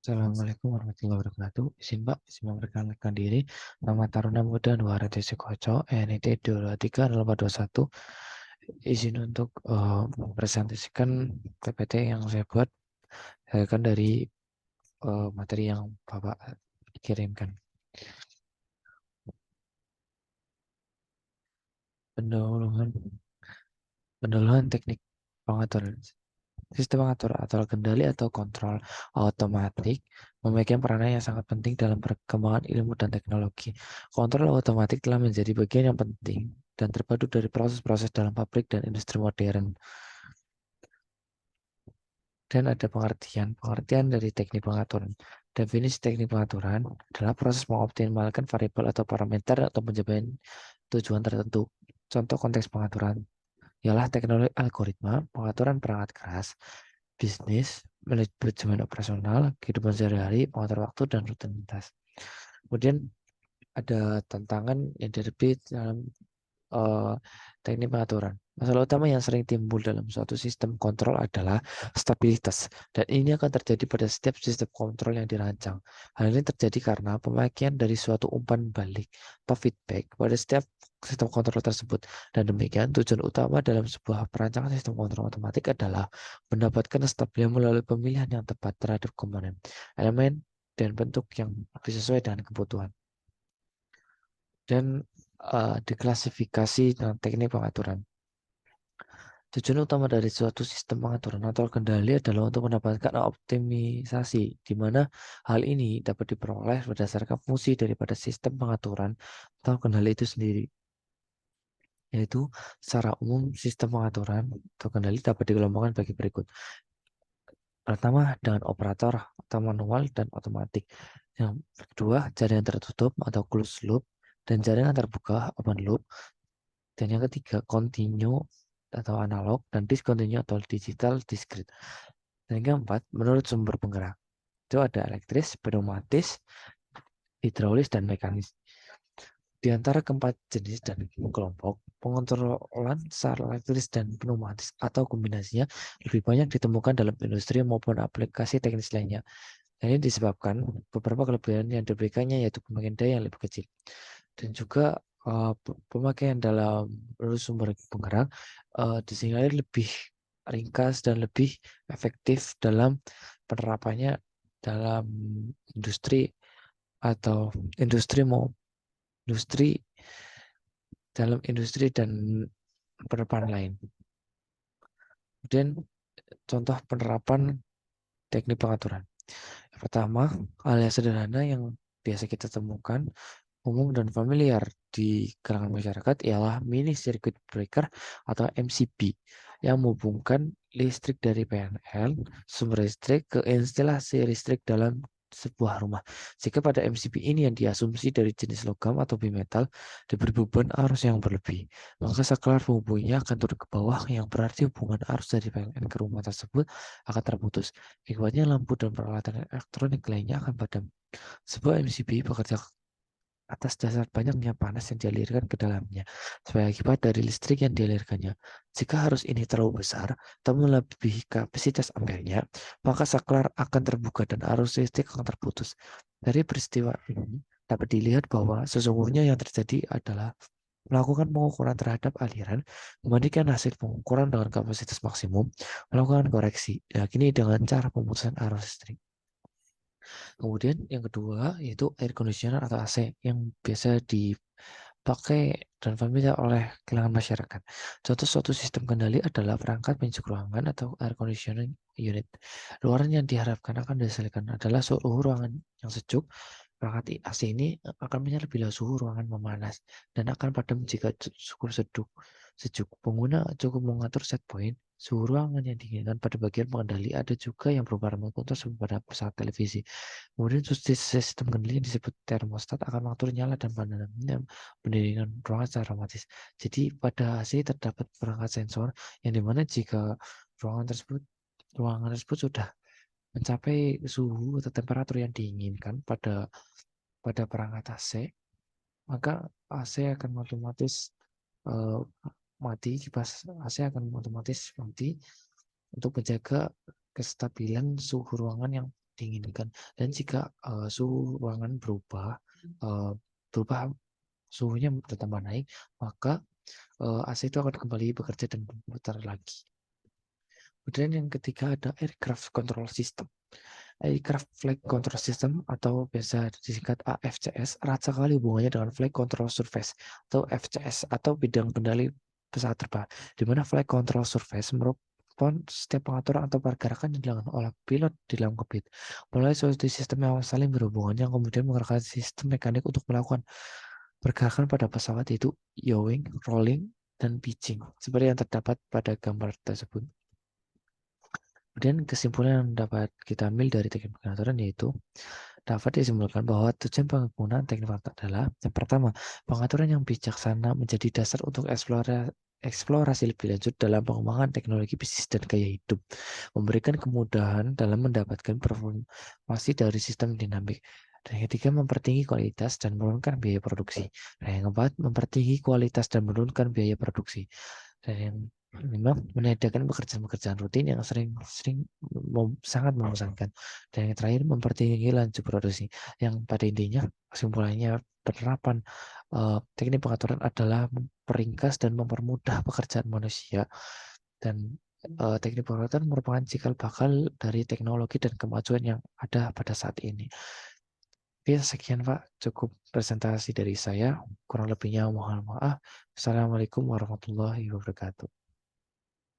Assalamualaikum warahmatullahi wabarakatuh. Izin memperkenalkan diri. Nama Taruna Muda Nuwarati Sukoco, NIT 223-421. Izin untuk mempresentasikan PPT yang saya buat kan dari materi yang Bapak kirimkan. Pendahuluan, pendahuluan teknik pengaturan. Sistem pengatur atau kendali atau kontrol otomatik memegang peranan yang sangat penting dalam perkembangan ilmu dan teknologi. Kontrol otomatik telah menjadi bagian yang penting dan terpadu dari proses-proses dalam pabrik dan industri modern. Dan ada pengertian dari teknik pengaturan. Definisi teknik pengaturan adalah proses mengoptimalkan variabel atau parameter atau pencapai tujuan tertentu. Contoh konteks pengaturan ialah teknologi algoritma, pengaturan perangkat keras, bisnis, manajemen operasional, kehidupan sehari-hari, pengatur waktu, dan rutinitas. Kemudian ada tantangan yang dihadapi dalam teknik pengaturan. Masalah utama yang sering timbul dalam suatu sistem kontrol adalah stabilitas, dan ini akan terjadi pada setiap sistem kontrol yang dirancang. Hal ini terjadi karena pemakaian dari suatu umpan balik atau feedback pada setiap sistem kontrol tersebut. Dan demikian, tujuan utama dalam sebuah perancangan sistem kontrol otomatis adalah mendapatkan stabilitas melalui pemilihan yang tepat terhadap komponen, elemen, dan bentuk yang sesuai dengan kebutuhan. Dan diklasifikasi dengan teknik pengaturan. Tujuan utama dari suatu sistem pengaturan atau kendali adalah untuk mendapatkan optimisasi, di mana hal ini dapat diperoleh berdasarkan fungsi daripada sistem pengaturan atau kendali itu sendiri. Yaitu, secara umum, sistem pengaturan atau kendali dapat dikelompokkan bagi berikut. Pertama, dengan operator atau manual dan otomatik. Yang kedua, jaringan tertutup atau closed loop, dan jaringan terbuka open loop. Dan yang ketiga, continue atau analog, dan discontinue atau digital discrete. Dan yang keempat, menurut sumber penggerak. Itu ada elektris, pneumatis, hidraulis, dan mekanis. Di antara keempat jenis dan kelompok, pengontrolan secara elektris dan pneumatis atau kombinasinya lebih banyak ditemukan dalam industri maupun aplikasi teknis lainnya. Dan ini disebabkan beberapa kelebihan yang diberikannya, yaitu pemakaian daya yang lebih kecil. Dan juga pemakaian dalam sumber penggerak disinyalir lebih ringkas dan lebih efektif dalam penerapannya dalam industri atau industri mau industri dalam industri dan penerapan lain. Kemudian contoh penerapan teknik pengaturan. Yang pertama, hal yang sederhana yang biasa kita temukan umum dan familiar di kalangan masyarakat ialah mini circuit breaker atau MCB yang menghubungkan listrik dari PNL, sumber listrik, ke instalasi listrik dalam sebuah rumah. Jika pada MCB ini yang diasumsi dari jenis logam atau bimetal diberi beban arus yang berlebih, maka saklar penghubungnya akan turun ke bawah, yang berarti hubungan arus dari PLN ke rumah tersebut akan terputus. Akibatnya lampu dan peralatan elektronik lainnya akan padam. Sebuah MCB bekerja atas dasar banyaknya panas yang dialirkan ke dalamnya sebagai akibat dari listrik yang dialirkannya. Jika arus ini terlalu besar atau melebihi kapasitas ampernya, maka saklar akan terbuka dan arus listrik akan terputus. Dari peristiwa ini dapat dilihat bahwa sesungguhnya yang terjadi adalah melakukan pengukuran terhadap aliran, membandingkan hasil pengukuran dengan kapasitas maksimum, melakukan koreksi, yakini dengan cara pemutusan arus listrik. Kemudian yang kedua yaitu air conditioner atau AC yang biasa dipakai dan familiar oleh kalangan masyarakat. Contoh suatu sistem kendali adalah perangkat penyejuk ruangan atau air conditioning unit. Luaran yang diharapkan akan dihasilkan adalah suhu ruangan yang sejuk. Perangkat AC ini akan menyerap bila suhu ruangan memanas dan akan padam jika suhu sejuk. Pengguna cukup mengatur set point suhu ruangan yang diinginkan pada bagian pengendali. Ada juga yang berupa remote control pada pesawat televisi. Kemudian sistem kendali yang disebut termostat akan mengatur nyala dan padamnya pendingin ruangan secara otomatis. Jadi pada AC terdapat perangkat sensor yang dimana jika ruangan tersebut sudah mencapai suhu atau temperatur yang diinginkan pada perangkat AC, maka AC akan otomatis mati, kipas AC akan otomatis mati untuk menjaga kestabilan suhu ruangan yang diinginkan. Dan jika suhu ruangan uh, berubah suhunya bertambah naik, maka AC itu akan kembali bekerja dan berputar lagi. Kemudian yang ketiga ada aircraft control system. Aircraft Flight Control System atau biasa disingkat AFCS erat sekali hubungannya dengan Flight Control Surface atau FCS atau bidang kendali pesawat terbang, di mana Flight Control Surface merupakan setiap pengaturan atau pergerakan yang dilakukan oleh pilot di dalam kokpit. Mulai suatu sistem yang saling berhubungan yang kemudian menggerakkan sistem mekanik untuk melakukan pergerakan pada pesawat, yaitu yawing, rolling, dan pitching, seperti yang terdapat pada gambar tersebut. Kemudian kesimpulan yang dapat kita ambil dari teknik pengaturan yaitu dapat disimpulkan bahwa tujuan penggunaan teknik pengaturan adalah yang pertama, pengaturan yang bijaksana menjadi dasar untuk eksplorasi lebih lanjut dalam pengembangan teknologi bisnis dan gaya hidup, memberikan kemudahan dalam mendapatkan informasi dari sistem dinamik. Dan yang ketiga, mempertinggi kualitas dan menurunkan biaya produksi. Dan yang keempat, mempertinggi kualitas dan menurunkan biaya produksi. Dan yang memang meniadakan pekerjaan-pekerjaan rutin yang sering-sering sangat membosankan. Dan yang terakhir, mempertinggi laju produksi. Yang pada intinya, kesimpulannya, penerapan teknik pengaturan adalah memperingkas dan mempermudah pekerjaan manusia. Dan teknik pengaturan merupakan cikal bakal dari teknologi dan kemajuan yang ada pada saat ini. Oke, sekian Pak, cukup presentasi dari saya. Kurang lebihnya mohon maaf. Assalamualaikum warahmatullahi wabarakatuh.